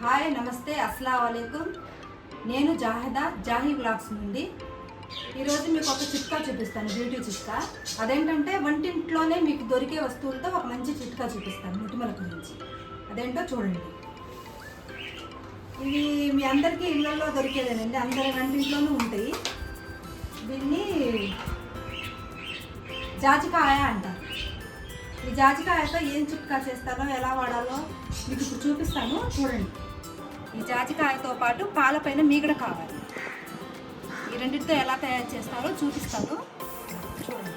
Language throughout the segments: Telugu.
హాయ్ నమస్తే అస్సలాము అలైకుం. నేను జాహిదా జాహీ వ్లాగ్స్ నుండి ఈరోజు మీకు ఒక చిట్కా చూపిస్తాను, బ్యూటీ చిట్కా. అదేంటంటే వంటింట్లోనే మీకు దొరికే వస్తువులతో ఒక మంచి చిట్కా చూపిస్తాను మొటిమల గురించి. అదేంటో చూడండి. ఇవి మీ అందరికీ ఇళ్ళల్లో దొరికేదేనండి, అందరి వంటింట్లోనూ ఉంటాయి. దీన్ని జాజికాయ అంటారు. ఈ జాజికాయతో ఏం చిట్కా చేస్తారో ఎలా వాడాలో మీకు ఇప్పుడు చూపిస్తాను, చూడండి. ఈ జాజికాయతో పాటు పాలపైన మీగడ కావాలి. ఈ రెండింటితో ఎలా తయారు చేస్తారో చూపిస్తాను, చూడండి.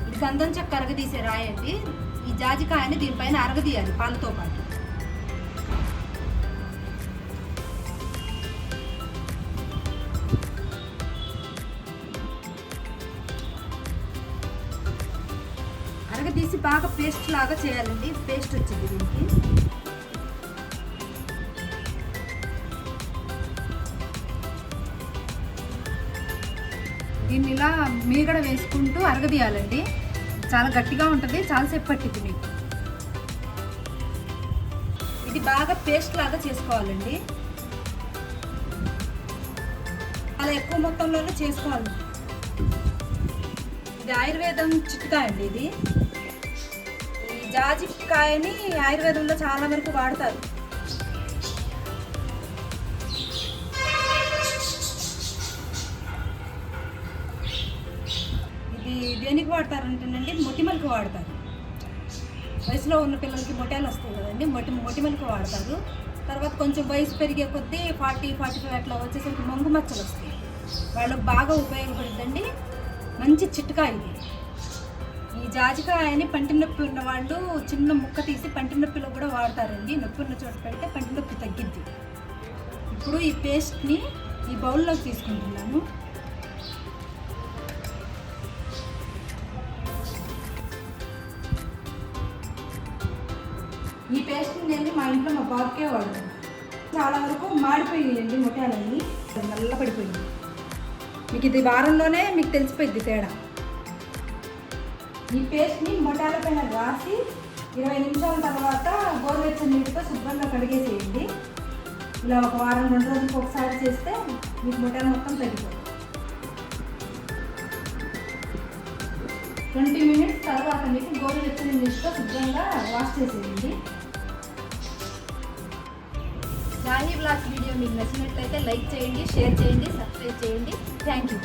ఇది గంధం చెక్క అరగదీసే రాయండి. ఈ జాజికాయని దీనిపైన అరగదీయాలి పాలతో పాటు. అరగదీసి బాగా పేస్ట్ లాగా చేయాలండి. పేస్ట్ వచ్చింది దీనికి. దీన్ని ఇలా మీగడ వేసుకుంటూ అరగదీయాలండి. చాలా గట్టిగా ఉంటుంది, చాలాసేపు పట్టింది మీకు. ఇది బాగా పేస్ట్ లాగా చేసుకోవాలండి. అలా ఎక్కువ మొత్తంలోనే చేసుకోవాలి. ఇది ఆయుర్వేదం చిట్కా అండి. ఇది ఈ జాజికాయని ఆయుర్వేదంలో చాలా వరకు వాడతారు. ఇది దేనికి వాడతారంటేనండి, మొటిమలకి వాడతారు. వయసులో ఉన్న పిల్లలకి మొటిమలు వస్తాయి కదండి, మొటిమలకి వాడతారు. తర్వాత కొంచెం వయసు పెరిగే కొద్దీ 40-45 అట్లా వచ్చేసరికి మంగు మచ్చలు వస్తాయి. వాళ్ళకి బాగా ఉపయోగపడుతుందండి. మంచి చిట్కా ఇది. ఈ జాజికాయని పంటి నొప్పి ఉన్న వాళ్ళు చిన్న ముక్క తీసి పంటి నొప్పిలో కూడా వాడతారండి. నొప్పి ఉన్న చోట పెడితే పంటి నొప్పి తగ్గిద్ది. ఇప్పుడు ఈ పేస్ట్ని ఈ బౌల్లోకి తీసుకుంటున్నాను. ఈ పేస్ట్ని నేను మా ఇంట్లో మా బాబుకే వాడుతాను. చాలా వరకు మాడిపోయిందండి మొటిమలన్నీ, నల్లబడిపోయింది. మీకు ఇది వారంలోనే మీకు తెలిసిపోయింది తేడా. ఈ పేస్ట్ని మొటాల పైన రాసి 20 నిమిషాల తర్వాత గోరువెచ్చని నీటితో శుభ్రంగా కడిగేసేయండి. ఇలా ఒక వారం 2 రోజులకు ఒకసారి చేస్తే మీకు మొటాలు మొత్తం తగ్గిపోతుంది. 20 మినిట్స్ తర్వాత మీకు గోరువెచ్చని నీటితో శుభ్రంగా వాష్ చేసేయండి. జాహీ వ్లాగ్స్ వీడియో మీకు నచ్చినట్లయితే లైక్ చేయండి, షేర్ చేయండి, సబ్స్క్రైబ్ చేయండి. Thank you.